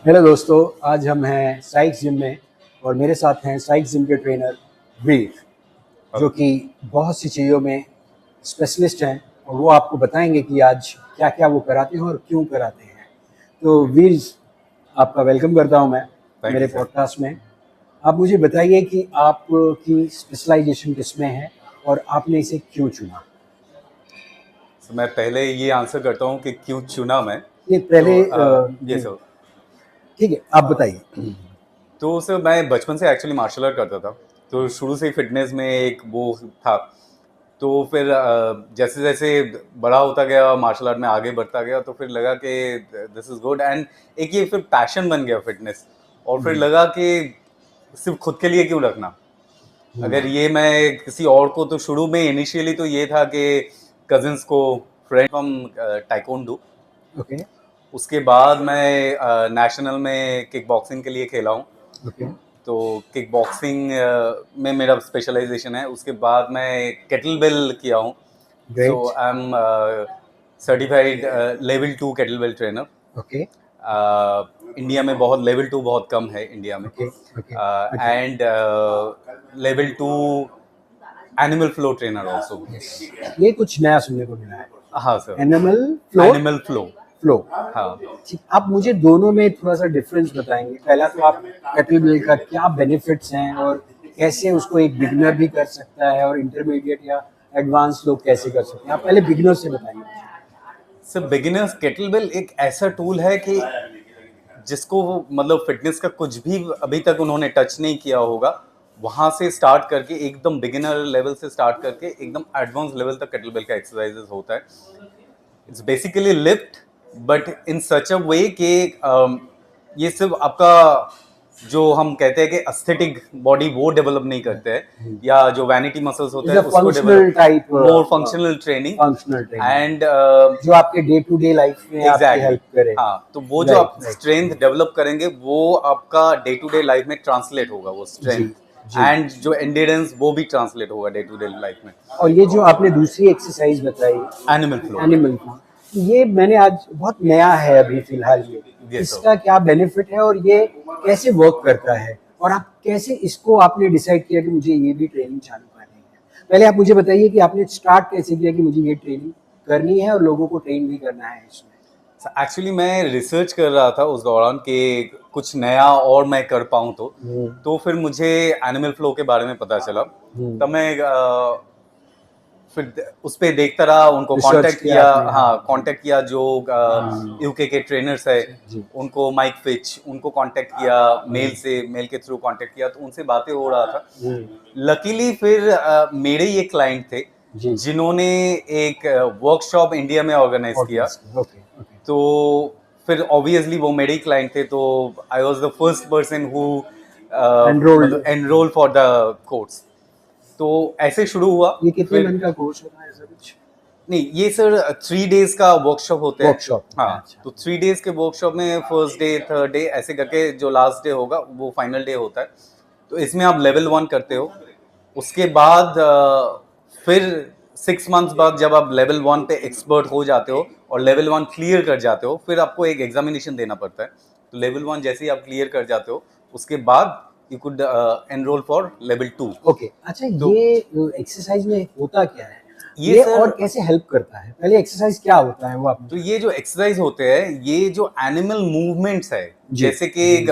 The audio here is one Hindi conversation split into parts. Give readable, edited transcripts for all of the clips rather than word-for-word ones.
हेलो दोस्तों, आज हम हैं साइक्स जिम में और मेरे साथ हैं साइक्स जिम के ट्रेनर वीर, जो कि बहुत सी चीज़ों में स्पेशलिस्ट हैं और वो आपको बताएंगे कि आज क्या क्या वो कराते हैं और क्यों कराते हैं। तो वीर, आपका वेलकम करता हूं मैं थैंक मेरे यू सर। पॉडकास्ट में। आप मुझे बताइए कि आपकी स्पेशलाइजेशन किसमें है और आपने इसे क्यों चुना। तो मैं पहले ये आंसर करता हूँ कि क्यों चुना मैं। ये तो पहले ये सर, ठीक है, आप बताइए। तो सर मैं बचपन से एक्चुअली मार्शल आर्ट करता था। तो शुरू से ही फिटनेस में एक वो था। तो फिर जैसे जैसे बड़ा होता गया, मार्शल आर्ट में आगे बढ़ता गया, तो फिर लगा कि दिस इज़ गुड एंड एक ये फिर पैशन बन गया फिटनेस। और फिर लगा कि सिर्फ खुद के लिए क्यों रखना। अगर ये मैं किसी और को, तो शुरू में इनिशियली तो ये था कि कजिन्स को, फ्रेंड फ्रॉम टाइकोंडो। ओके उसके बाद मैं नेशनल में किक बॉक्सिंग के लिए खेला हूँ। ओके तो किक बॉक्सिंग में मेरा स्पेशलाइजेशन है। उसके बाद मैं केटल बेल किया हूँ। So great. I am certified level 2 kettlebell trainer. Okay India में बहुत लेवल 2 बहुत कम है इंडिया में। Okay okay okay and level 2 animal flow trainer also. Yes, ये कुछ नया सुनने को मिला है। हाँ sir, animal flow animal flow. Flow. हाँ ठीक, आप मुझे दोनों में थोड़ा सा डिफरेंस बताएंगे। पहला तो आप कैटल बिल का क्या बेनिफिट्स हैं और कैसे उसको एक बिगिनर भी कर सकता है और इंटरमीडिएट या एडवांस लोग कैसे कर सकते हैं। आप पहले बिगिनर से बताइए। सर, बिगिनर्स केटलबेल एक ऐसा टूल है कि जिसको मतलब फिटनेस का कुछ भी अभी तक उन्होंने टच नहीं किया होगा, वहां से स्टार्ट करके एकदम बिगिनर लेवल से स्टार्ट करके एकदम एडवांस लेवल तक केटलबेल का एक्सरसाइजेस होता है। It's basically lift, but in such a way कि ये सिर्फ आपका जो हम कहते हैं कि एस्थेटिक बॉडी वो डेवलप नहीं करते हैं, या जो वैनिटी मसल्स होते हैं उसको functional develop, type, more functional training functional training and जो आपके डे टू डे लाइफ में आपकी एग्जैक्टली। हेल्प करे। हाँ, तो वो जो राइट आप राइट। स्ट्रेंथ डेवलप करेंगे वो आपका डे टू डे लाइफ में ट्रांसलेट होगा, वो जी स्ट्रेंथ जी। एंड जो एंडेरेंस वो भी ट्रांसलेट होगा डे टू डे लाइफ में। और ये जो आपने दूसरी एक्सरसाइज बताई, एनिमल फ्लो। एनिमल का, ये मैंने आज बहुत नया है अभी फिलहाल ये। ये इसका क्या बेनिफिट है और ये कैसे वर्क करता है और आप कैसे इसको आपने डिसाइड किया कि मुझे ये भी ट्रेनिंग चालू करनी है। पहले आप मुझे बताइए कि आपने स्टार्ट कैसे किया कि मुझे ये ट्रेनिंग करनी है और लोगों को ट्रेन भी करना है इसमें। एक्चुअली मैं रिसर्च कर रहा था उस दौरान कि कुछ नया और मैं कर पाऊँ तो फिर मुझे एनिमल फ्लो के बारे में पता चला। तब मैं फिर उस पे देखता रहा, उनको रिसर्च कांटेक्ट किया किया। आपने, हाँ, कांटेक्ट किया जो यूके के ट्रेनर्स है, जी उनको माइक फिच, उनको कांटेक्ट किया, मेल के थ्रू कांटेक्ट किया, तो उनसे बातें हो रहा था। लकीली फिर मेरे ये क्लाइंट थे जी जिन्होंने एक वर्कशॉप इंडिया में ऑर्गेनाइज किया। ओके ओके तो फिर ऑब्वियसली वो मेरे ही क्लाइंट थे, तो I was the first person who enrolled. मतलब एनरोल फॉर द कोर्स। तो ऐसे शुरू हुआ। ये कितने फिर दिन का कोर्स होता है ऐसा कुछ? नहीं, ये सर 3 डेज का वर्कशॉप होते हैं। वर्कशॉप होता है, हाँ, अच्छा। तो 3 डेज के वर्कशॉप में फर्स्ट डे, थर्ड डे ऐसे करके जो लास्ट डे होगा वो फाइनल डे होता है। तो इसमें आप लेवल 1 करते हो। उसके बाद फिर 6 मंथ्स बाद जब आप लेवल 1 पे एक्सपर्ट हो जाते हो और लेवल 1 क्लियर कर जाते हो, फिर आपको एक एग्जामिनेशन देना पड़ता है। तो लेवल 1 जैसे ही आप क्लियर कर जाते हो, उसके बाद you could enrol for level 2। Okay, अच्छा, तो ये एक्सरसाइज में होता क्या है? ये ये सर, और कैसे हेल्प करता है? पहले एक्सरसाइज क्या होता है वो आप तो मुझे ये जो एक्सरसाइज होते हैं, ये जो एनिमल मूवमेंट्स है, जी जैसे कि जी। एक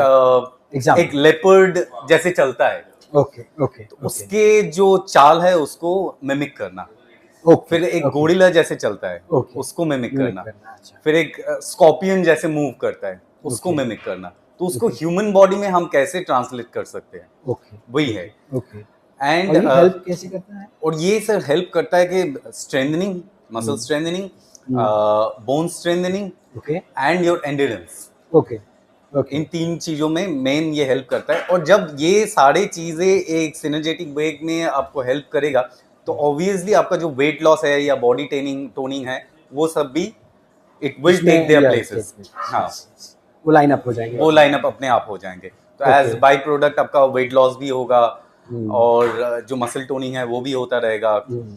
एग्जाम्पल। लेपर्ड जैसे चलता है, ओके ओके तो ओके उसके जो चाल है उसको मिमिक करना। ओके फिर एक ओके गोरिल्ला जैसे चलता है, ओके। उसको मिमिक मिमिक करना। करना, अच्छा। फिर एक स्कॉर्पियन जैसे मूव करता है, उसको ओके मिमिक करना। तो उसको ओके ह्यूमन बॉडी में हम कैसे ट्रांसलेट कर सकते हैं, ओके वही है। Okay okay. एंड और ये हेल्प कैसे करता है? और ये सर हेल्प करता है कि strengthening, muscle hmm strengthening, hmm. Bone strengthening okay and your endurance. Okay okay in 3 चीज़ों में मेन ये हेल्प करता है। और जब ये सारी चीज़ें एक सिनर्जेटिक वे में आपको हेल्प करेगा, तो ऑब्वियसली आपका जो वेट लॉस है या बॉडी टोनिंग टोनिंग है, वो सब भी इट विल उसमें, take there yes places. Yes yes हाँ, यस, वो लाइन अप हो जाएंगे वो लाइन अप ऑटोमेटिकली। अपने आप हो जाएंगे। तो ओके। एज बाई प्रोडक्ट आपका वेट लॉस भी होगा हम्म और जो मसल टोनिंग है वो भी होता रहेगा। हम्म।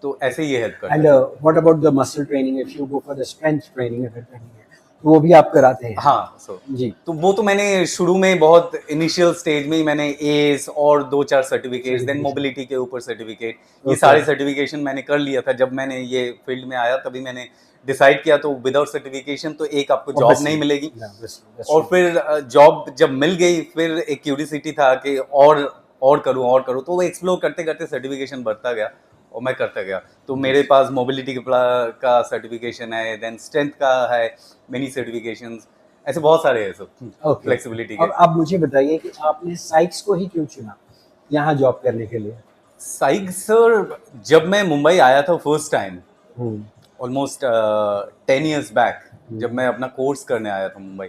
तो ऐसे ही ये हेल्प करता And है। what about the muscle training if you go for the strength training अगर करनी है तो वो भी आप कराते हैं? हाँ, सो जी। तो वो तो मैंने शुरू में बहुत इनिशियल स्टेज में ही मैंने एस और 2-4 सर्टिफिकेट्स, देन सर्टिफिकेशन। मोबिलिटी के ऊपर सर्टिफिकेट, ये ओके। सारे सर्टिफिकेशन मैंने कर लिया था। जब मैंने ये फील्ड में आया तभी मैंने डिसाइड किया, तो विदाउट सर्टिफिकेशन तो एक आपको जॉब नहीं मिलेगी। और फिर जॉब जब मिल गई, फिर एक क्यूरियोसिटी था कि और करूँ, तो वो एक्सप्लोर करते-करते सर्टिफिकेशन बढ़ता गया और मैं करता गया। तो मेरे पास मोबिलिटी का सर्टिफिकेशन है, देन स्ट्रेंथ का है, मेनी सर्टिफिकेशंस, ऐसे बहुत सारे हैं सब ओके। फ्लेक्सिबिलिटी के। अब आप मुझे बताइए कि आपने साइक्स को ही क्यों चुना यहाँ जॉब करने के लिए? साइक सर, जब मैं मुंबई आया था फर्स्ट टाइम, हम्म, ऑलमोस्ट 10 इयर्स बैक, जब मैं अपना कोर्स करने आया था मुंबई,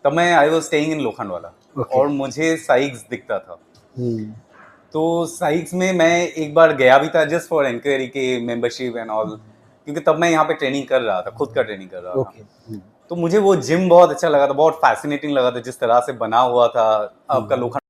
तब मैं I was staying in Lokhandwala okay. और मुझे साइक्स दिखता था। हम्म, तो साइक्स में मैं एक बार गया भी था जस्ट फॉर इंक्वायरी के मेंबरशिप एंड ऑल, क्योंकि तब मैं यहाँ पे ट्रेनिंग कर रहा था, खुद का ट्रेनिंग कर रहा था। ओके। तो मुझे वो जिम बहुत अच्छा लगा था, बहुत फैसिनेटिंग लगा था जिस तरह से बना हुआ था आपका लोखंड